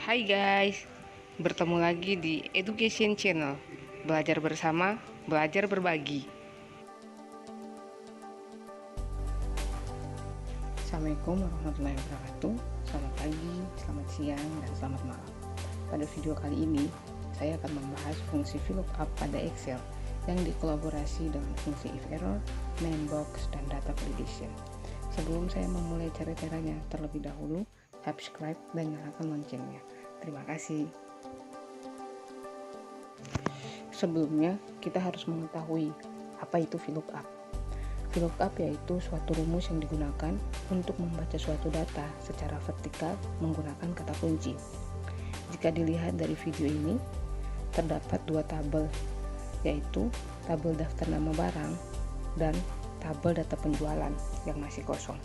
Hai guys, bertemu lagi di Education Channel. Belajar bersama, belajar berbagi. Assalamualaikum warahmatullahi wabarakatuh. Selamat pagi, selamat siang, dan selamat malam. Pada video kali ini, saya akan membahas fungsi VLOOKUP pada Excel yang dikolaborasi dengan fungsi if error, main box, dan data validation. Sebelum saya memulai cara-caranya, terlebih dahulu subscribe dan nyalakan loncengnya. Terima kasih. Sebelumnya, kita harus mengetahui apa itu VLOOKUP. VLOOKUP yaitu suatu rumus yang digunakan untuk membaca suatu data secara vertikal menggunakan kata kunci. Jika dilihat dari video ini, terdapat dua tabel, yaitu tabel daftar nama barang dan tabel data penjualan yang masih kosong.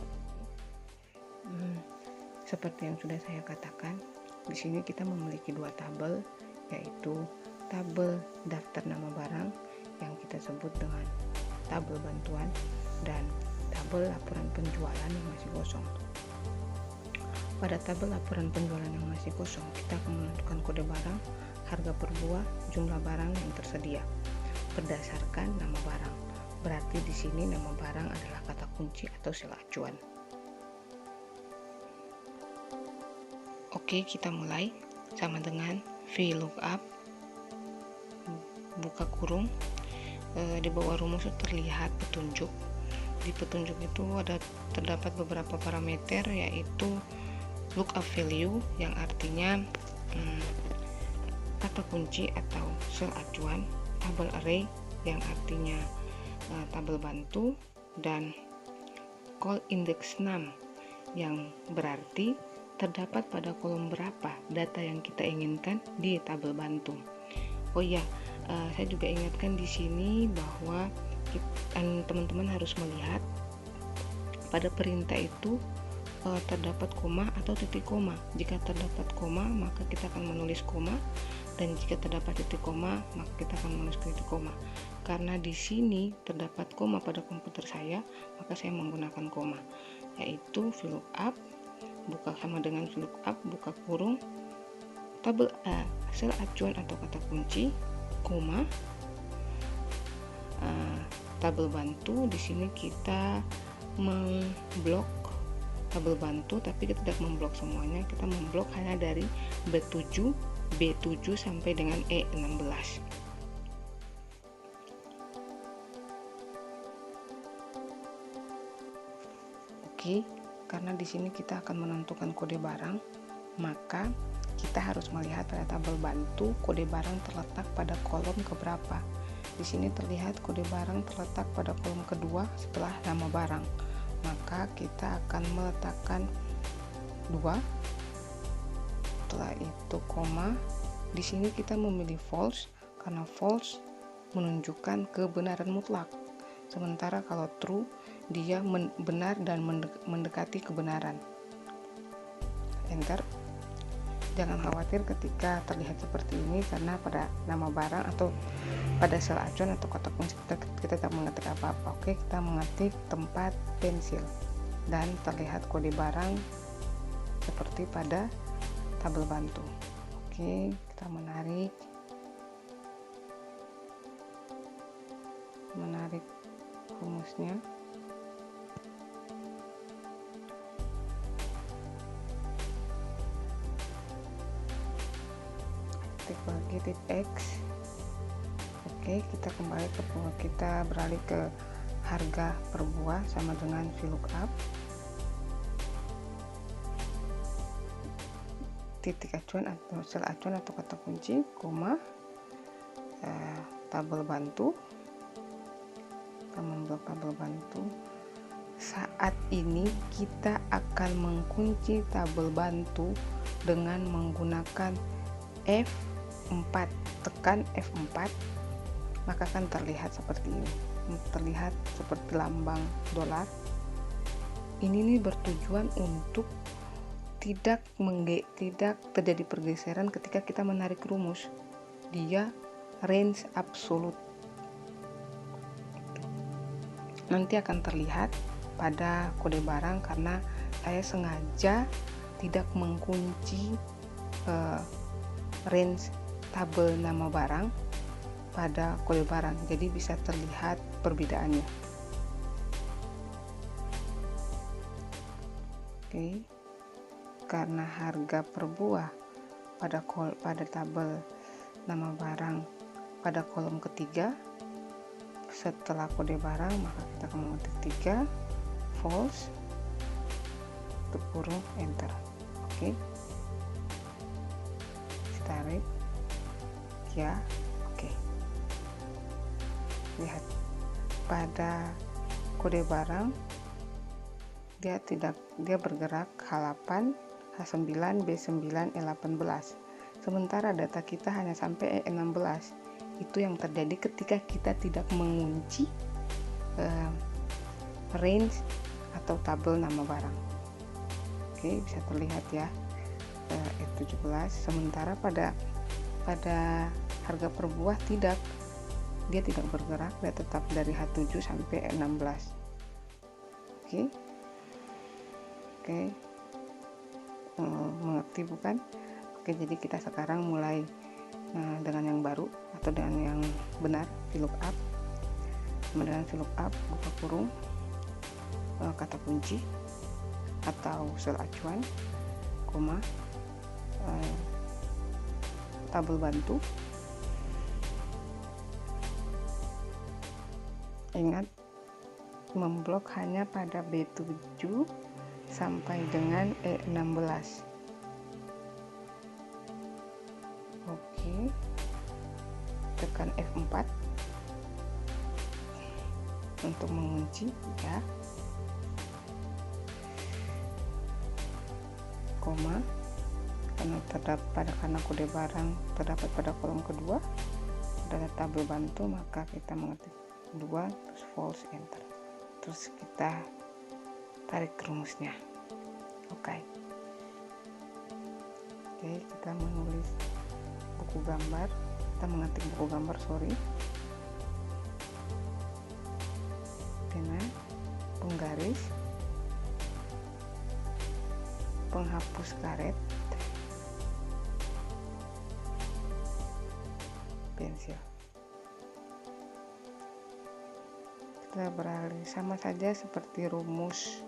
Seperti yang sudah saya katakan, di sini kita memiliki dua tabel, yaitu tabel daftar nama barang yang kita sebut dengan tabel bantuan dan tabel laporan penjualan yang masih kosong. Pada tabel laporan penjualan yang masih kosong, kita akan menentukan kode barang, harga per buah, jumlah barang yang tersedia berdasarkan nama barang. Berarti di sini nama barang adalah kata kunci atau sel acuan. Oke, kita mulai sama dengan VLOOKUP, buka kurung. Di bawah rumus terlihat petunjuk. Di petunjuk itu terdapat beberapa parameter, yaitu lookup value yang artinya kata kunci atau sel acuan, tabel array yang artinya tabel bantu, dan call index num yang berarti terdapat pada kolom berapa data yang kita inginkan di tabel bantu. Oh iya, saya juga ingatkan di sini bahwa teman-teman harus melihat pada perintah itu terdapat koma atau titik koma. Jika terdapat koma, maka kita akan menulis koma, dan jika terdapat titik koma, maka kita akan menulis titik koma. Karena di sini terdapat koma pada komputer saya, maka saya menggunakan koma, yaitu VLOOKUP, buka sama dengan VLOOKUP, buka kurung, tabel A, sel acuan atau kata kunci, koma, tabel bantu. Di sini kita memblok tabel bantu, tapi kita tidak memblok semuanya, kita memblok hanya dari B7 sampai dengan E16. Oke, karena di sini kita akan menentukan kode barang, maka kita harus melihat pada tabel bantu kode barang terletak pada kolom keberapa. Di sini terlihat kode barang terletak pada kolom kedua setelah nama barang, maka kita akan meletakkan 2, setelah itu koma. Di sini kita memilih false karena false menunjukkan kebenaran mutlak, sementara kalau true dia benar dan mendekati kebenaran. Enter. Jangan khawatir ketika terlihat seperti ini, karena pada nama barang atau pada sel acuan atau kata kunci kita tidak mengetik apa-apa. Oke, kita mengetik tempat pensil dan terlihat kode barang seperti pada tabel bantu. Oke, kita menarik rumusnya. Titik bagi titik X. Oke, kita kembali ke kita beralih ke harga per buah sama dengan VLOOKUP, titik acuan atau sel acuan atau kata kunci, koma, tabel bantu. Kita memblok tabel bantu. Saat ini kita akan mengunci tabel bantu dengan menggunakan F4. Tekan F4, maka akan terlihat seperti ini. Terlihat seperti lambang dolar. Ini bertujuan untuk tidak terjadi pergeseran ketika kita menarik rumus. Dia range absolut. Nanti akan terlihat pada kode barang karena saya sengaja tidak mengunci range tabel nama barang pada kode barang, jadi bisa terlihat perbedaannya. Oke, karena harga per buah pada tabel nama barang pada kolom ketiga setelah kode barang, maka kita akan mengetik 3 false tutup kurung enter. Oke, tarik ya. Oke, lihat pada kode barang dia bergerak H8, H9, B9, E18, sementara data kita hanya sampai E16. Itu yang terjadi ketika kita tidak mengunci range atau tabel nama barang. Oke, bisa terlihat ya, E17, sementara pada harga per buah dia tidak bergerak, dia tetap dari H7 sampai E16. Oke, mengerti bukan? Oke, jadi kita sekarang mulai dengan yang baru atau dengan yang benar, VLOOKUP. Kemudian VLOOKUP buka kurung kata kunci atau sel acuan, koma, tabel bantu. Ingat, memblok hanya pada B7 sampai dengan E16. Oke, tekan F4 untuk mengunci ya, koma, karena kode barang terdapat pada kolom kedua pada tabel bantu, maka kita mengetik 2 terus false enter, terus kita tarik rumusnya. Oke, kita menulis buku gambar, kita mengetik buku gambar, pena, penggaris, penghapus karet, pensil. Kita beralih sama saja seperti rumus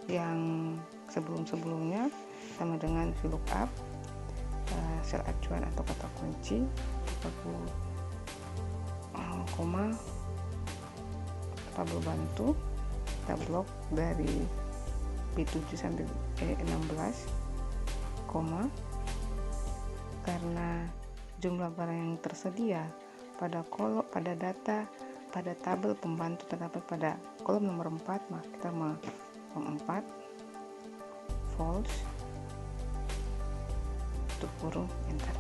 yang sebelumnya, sama dengan VLOOKUP, sel acuan atau kata kunci, koma, tabel bantu, kita blok dari B7 sampai E16, koma, karena jumlah barang yang tersedia pada tabel pembantu terdapat pada kolom nomor 4, maka kita kolom 4 false tutup kurung enter.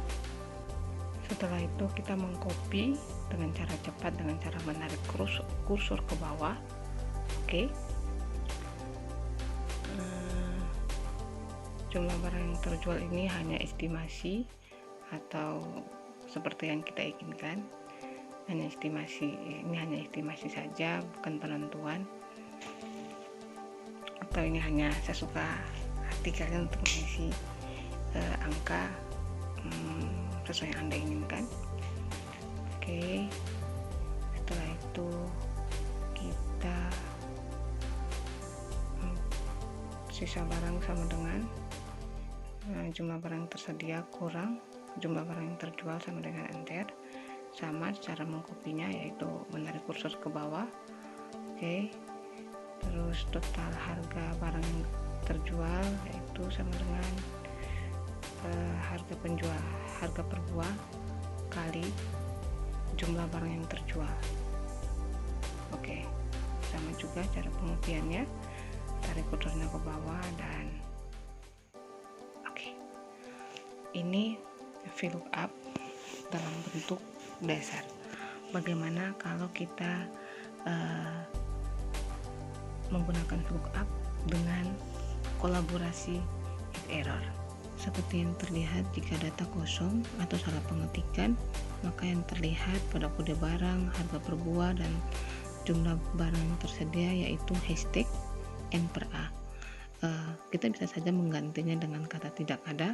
Setelah itu kita mengcopy dengan cara cepat dengan cara menarik kursor ke bawah. Oke, jumlah barang yang terjual ini hanya estimasi atau seperti yang kita inginkan, hanya estimasi. Ini hanya estimasi saja, bukan penentuan, atau ini hanya sesuka hati kalian untuk mengisi angka sesuai yang Anda inginkan. Oke, setelah itu kita sisa barang sama dengan jumlah barang tersedia kurang jumlah barang yang terjual sama dengan enter. Sama cara mengkopinya, yaitu menarik kursor ke bawah. Oke, terus total harga barang yang terjual yaitu sama dengan harga per buah kali jumlah barang yang terjual. Oke, sama juga cara pengopiannya, tarik kursornya ke bawah dan oke. Ini VLOOKUP dalam bentuk dasar. Bagaimana kalau kita menggunakan VLOOKUP dengan kolaborasi if error? Seperti yang terlihat, jika data kosong atau salah pengetikan, maka yang terlihat pada kode barang, harga per buah, dan jumlah barang yang tersedia yaitu hashtag N per A. Kita bisa saja menggantinya dengan kata tidak ada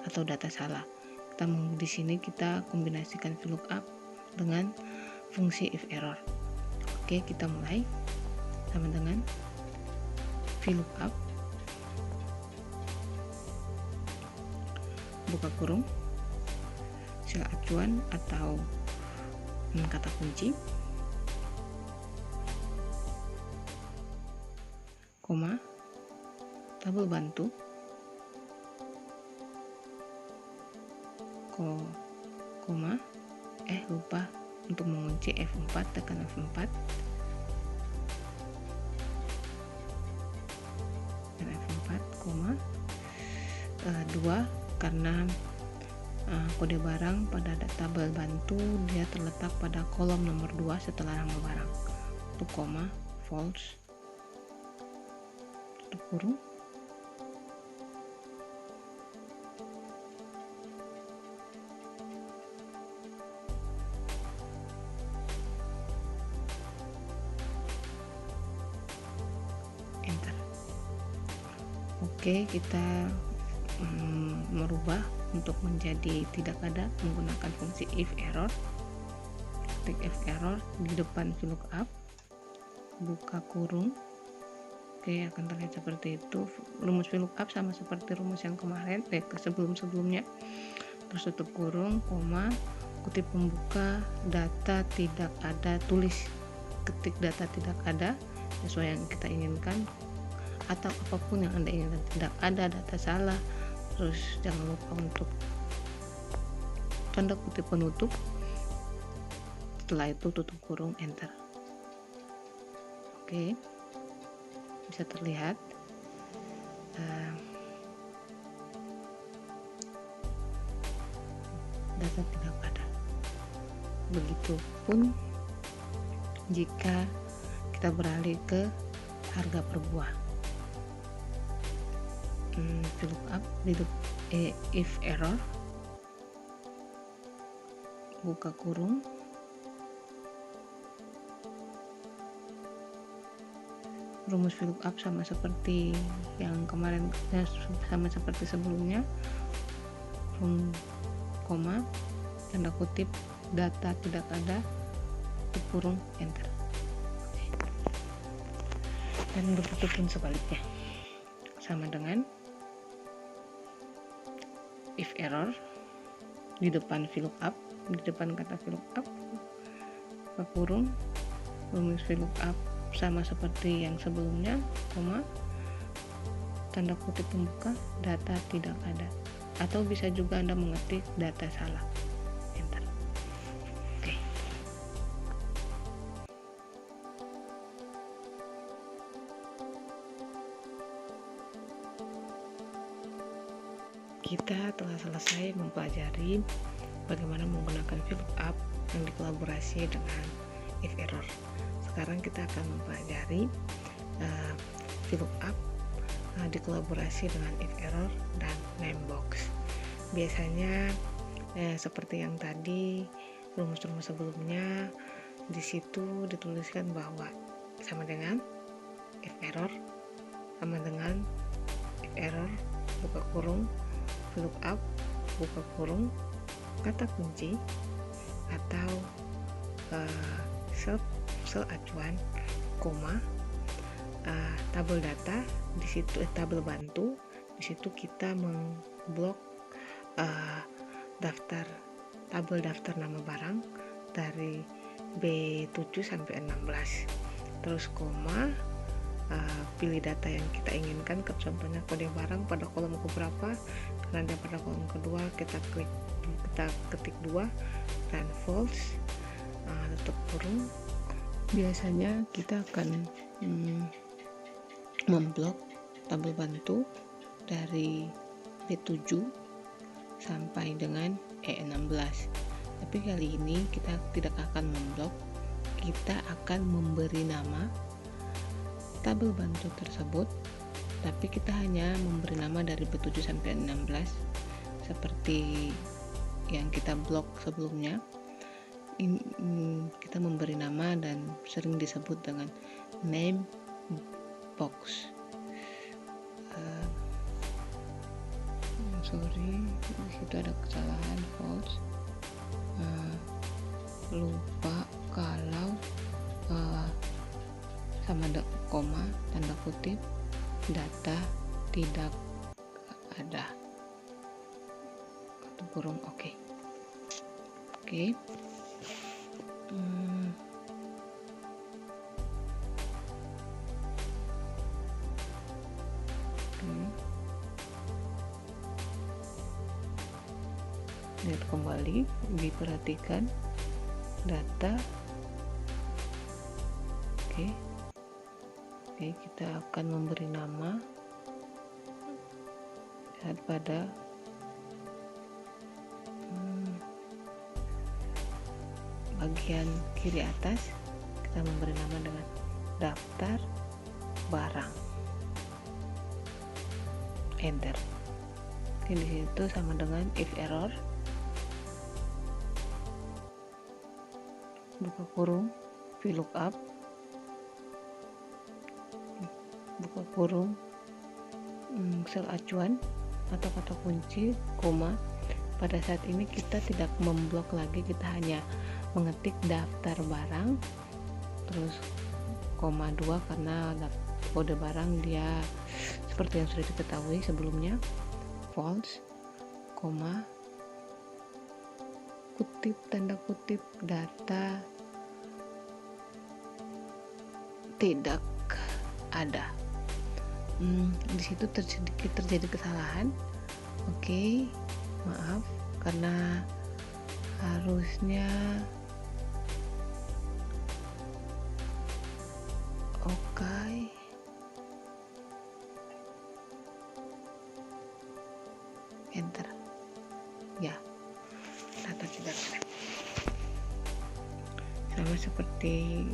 atau data salah. Di sini kita kombinasikan VLOOKUP dengan fungsi if error. Oke, kita mulai. Sama dengan VLOOKUP, buka kurung, sel acuan atau kata kunci, koma, tabel bantu, koma, lupa untuk mengunci F4, tekan F4 dan F4, koma, 2 karena kode barang pada tabel bantu dia terletak pada kolom nomor 2 setelah nama barang. Untuk koma, false, tutup kurung, enter. Oke, kita merubah untuk menjadi tidak ada menggunakan fungsi if error. Ketik if error di depan VLOOKUP, buka kurung. Oke, akan terlihat seperti itu. Rumus VLOOKUP sama seperti rumus yang kemarin, sebelum-sebelumnya. Terus tutup kurung, koma, kutip pembuka, data tidak ada, tulis, ketik data tidak ada sesuai yang kita inginkan atau apapun yang Anda inginkan. Tidak ada, data salah. Terus jangan lupa untuk tanda kutip penutup. Setelah itu tutup kurung, enter. Oke, bisa terlihat data tidak ada. Begitupun jika kita beralih ke harga per buah. VLOOKUP if error, buka kurung, rumus VLOOKUP sama seperti yang kemarin, sama seperti sebelumnya, koma, tanda kutip data tidak ada, tutup kurung, enter. Dan begitu pun sebaliknya, sama dengan if error di depan VLOOKUP, di depan kata VLOOKUP, buka kurung, rumus VLOOKUP sama seperti yang sebelumnya, koma, tanda kutip pembuka, data tidak ada, atau bisa juga Anda mengetik data salah, enter. Oke. Kita telah selesai mempelajari bagaimana menggunakan VLOOKUP yang dikolaborasi dengan if error. Sekarang kita akan mempelajari VLOOKUP dikolaborasi dengan if error dan name box. Biasanya seperti yang tadi rumus-rumus sebelumnya, di situ dituliskan bahwa sama dengan if error, sama dengan if error, buka kurung, VLOOKUP, buka kurung, kata kunci atau sel acuan, koma, tabel data, di situ tabel bantu, di situ kita memblok tabel daftar nama barang dari B7 sampai 16. Terus koma, pilih data yang kita inginkan, contohnya kode barang pada kolom keberapa, karena dia pada kolom kedua, kita ketik 2 dan false, tutup kurung. Biasanya kita akan memblok tabel bantu dari B7 sampai dengan E16, tapi kali ini kita tidak akan memblok, kita akan memberi nama tabel bantu tersebut, tapi kita hanya memberi nama dari B7 sampai 16 seperti yang kita blok sebelumnya. Kita memberi nama dan sering disebut dengan name box. sorry, di situ ada kesalahan, false. Lupa kalau sama koma tanda kutip data tidak ada atau kurung. Oke. Lihat kembali, diperhatikan data. Oke, kita akan memberi nama. Lihat pada bagian kiri atas, kita memberi nama dengan daftar barang. Enter. Oke, di situ sama dengan if error, buka kurung, VLOOKUP, buka kurung, sel acuan atau kata kunci, koma. Pada saat ini kita tidak memblok lagi, kita hanya mengetik daftar barang, terus koma 2 karena kode barang dia seperti yang sudah diketahui sebelumnya, false, koma, kutip tanda kutip data tidak ada. Di situ terjadi kesalahan. Oke, maaf karena harusnya enter ya, data tidak ada. Sama seperti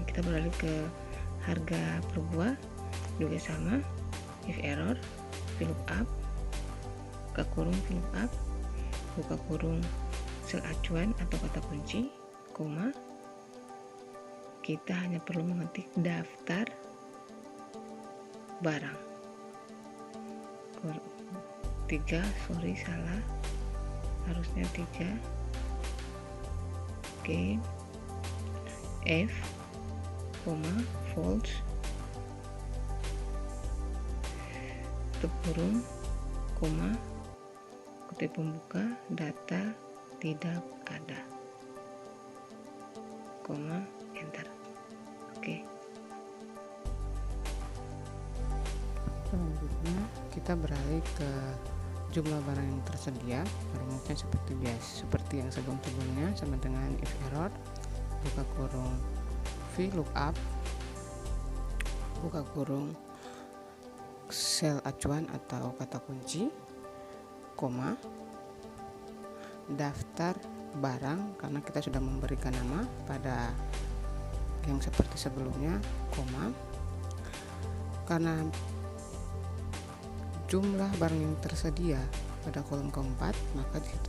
kita beralih ke harga per buah juga sama, if error, VLOOKUP, buka kurung VLOOKUP, buka kurung sel acuan atau kata kunci, koma, kita hanya perlu mengetik daftar barang. 3, sorry salah, harusnya 3. Oke, F, koma, false, tutup kurung, koma, kutip pembuka, data tidak ada, koma, enter. Oke. Selanjutnya kita beralih ke jumlah barang yang tersedia. Rumusnya seperti biasa, seperti yang sebelum-sebelumnya, sama dengan if error, buka kurung VLOOKUP, buka kurung sel acuan atau kata kunci, koma, daftar barang karena kita sudah memberikan nama pada yang seperti sebelumnya, koma, karena jumlah barang yang tersedia pada kolom keempat, maka disitu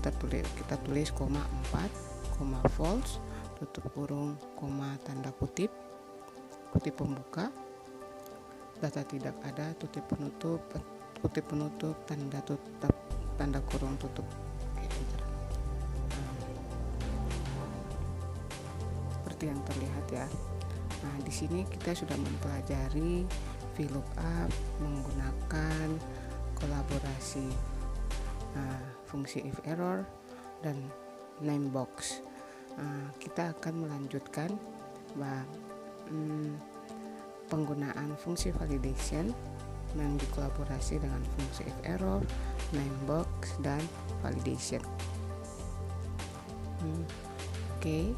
kita tulis koma 4, koma false, tutup kurung, koma tanda kutip, kutip pembuka, data tidak ada, kutip penutup, tanda kurung tutup. Oke, enter. Seperti yang terlihat ya. Nah, di sini kita sudah mempelajari VLOOKUP menggunakan kolaborasi fungsi if error dan name box. Kita akan melanjutkan penggunaan fungsi validation yang dikolaborasi dengan fungsi if error, name box, dan validation. Oke.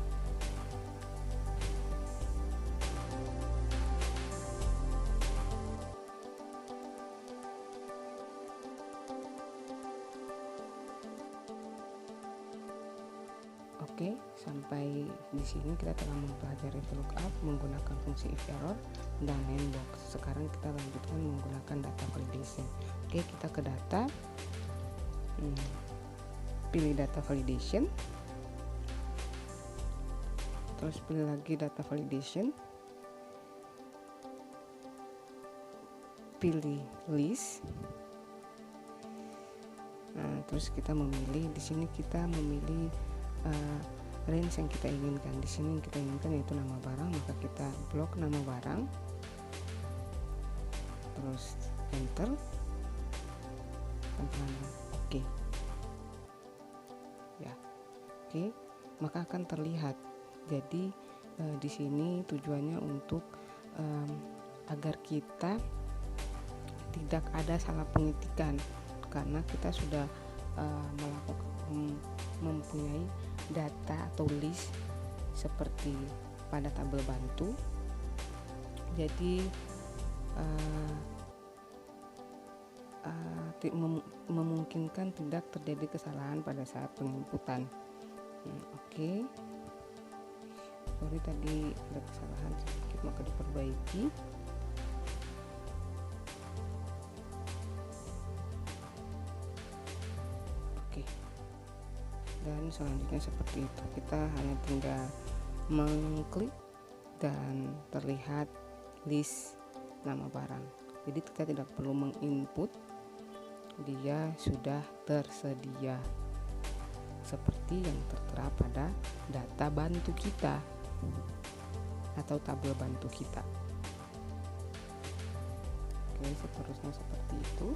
Oke, sampai di sini kita telah mempelajari VLOOKUP menggunakan fungsi if error dan name box. Sekarang kita lanjutkan menggunakan data validation. Oke, kita ke data, pilih data validation, terus pilih lagi data validation, pilih list, Terus kita memilih, di sini kita memilih range yang kita inginkan. Di sini yang kita inginkan yaitu nama barang, maka kita blok nama barang, terus enter, dan oke. Ya, oke, maka akan terlihat. Jadi di sini tujuannya untuk agar kita tidak ada salah pengetikan, karena kita sudah mempunyai data atau list seperti pada tabel bantu. Jadi memungkinkan tidak terjadi kesalahan pada saat penginputan. Oke. Sorry tadi ada kesalahan sedikit, maka diperbaiki. Oke. Dan selanjutnya seperti itu, kita hanya tinggal mengklik dan terlihat list nama barang. Jadi kita tidak perlu menginput, dia sudah tersedia seperti yang tertera pada data bantu kita atau tabel bantu kita. Oke, seterusnya seperti itu.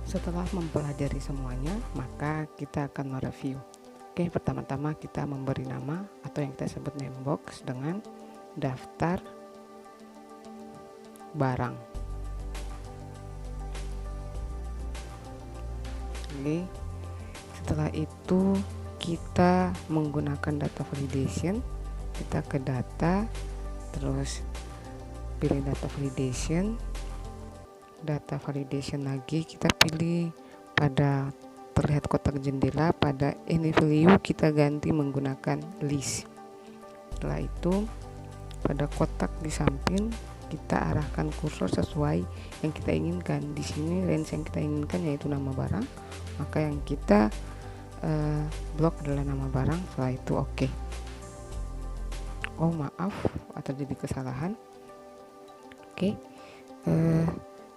Setelah mempelajari semuanya, maka kita akan mereview. Oke, pertama-tama kita memberi nama atau yang kita sebut name box dengan daftar barang. Oke, setelah itu kita menggunakan data validation. Kita ke data, terus pilih data validation. Data validation lagi kita pilih pada terlihat kotak jendela, pada any value kita ganti menggunakan list. Setelah itu pada kotak di samping kita arahkan kursor sesuai yang kita inginkan. Di sini range yang kita inginkan yaitu nama barang, maka yang kita blok adalah nama barang. Setelah itu oke. Oh maaf, terjadi kesalahan. Oke.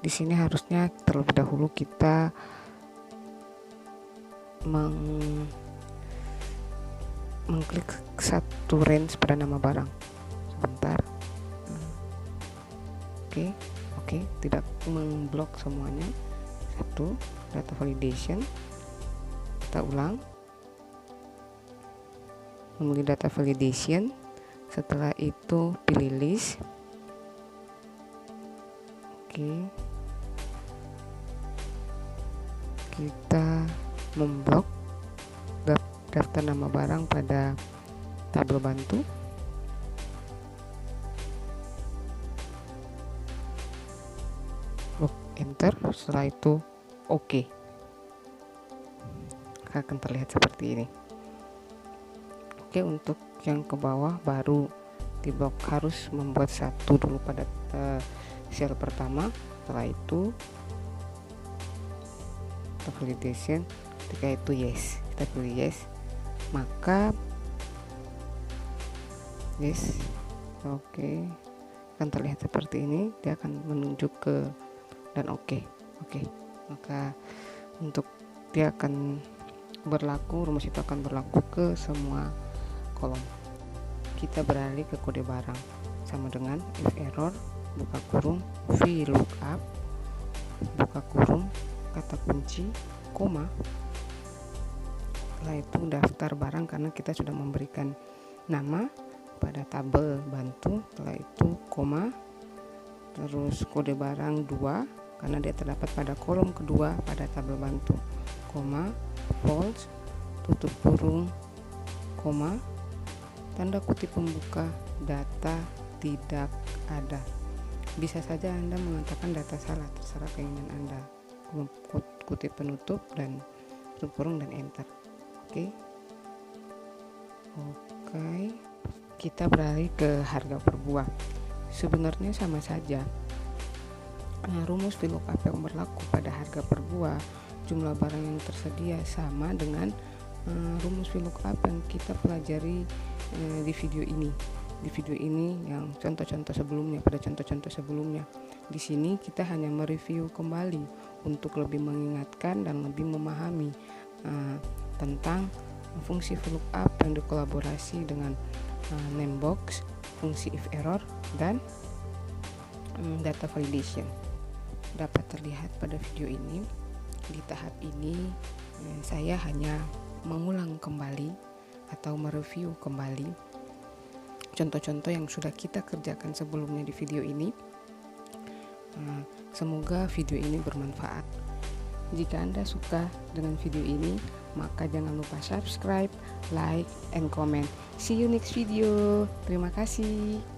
Di sini harusnya terlebih dahulu kita mengklik satu range pada nama barang. Sebentar. Oke, tidak memblok semuanya. Satu, data validation. Kita ulang. Memilih data validation. Setelah itu pilih list. Oke. Kita memblok daftar nama barang pada tabel bantu. Enter. Setelah itu oke. Akan terlihat seperti ini. Oke, untuk yang ke bawah baru di blok harus membuat satu dulu pada sel pertama. Setelah itu validation, ketika itu yes, kita pilih yes, maka yes, oke, akan terlihat seperti ini. Dia akan menunjuk ke dan oke, maka untuk dia akan berlaku, rumus itu akan berlaku ke semua kolom. Kita beralih ke kode barang, sama dengan if error, buka kurung, VLOOKUP, buka kurung, kata kunci, koma. Setelah itu daftar barang, karena kita sudah memberikan nama pada tabel bantu. Setelah itu koma, terus kode barang 2 karena dia terdapat pada kolom kedua pada tabel bantu, koma, false, tutup kurung, koma, tanda kutip pembuka, data tidak ada. Bisa saja Anda mengatakan data salah, terserah keinginan Anda. Kutip penutup dan tutup kurung dan enter. Oke. Kita beralih ke harga per buah. Sebenarnya sama saja. Rumus VLOOKUP yang berlaku pada harga per buah, jumlah barang yang tersedia sama dengan rumus VLOOKUP yang kita pelajari di video ini. Di video ini yang contoh-contoh sebelumnya, pada contoh-contoh sebelumnya. Di sini kita hanya mereview kembali untuk lebih mengingatkan dan lebih memahami tentang fungsi VLOOKUP yang dikolaborasi dengan Namebox, fungsi if error, dan data validation. Dapat terlihat pada video ini, di tahap ini saya hanya mengulang kembali atau mereview kembali contoh-contoh yang sudah kita kerjakan sebelumnya di video ini. Semoga video ini bermanfaat. Jika Anda suka dengan video ini, maka jangan lupa subscribe, like, and comment. See you next video. Terima kasih.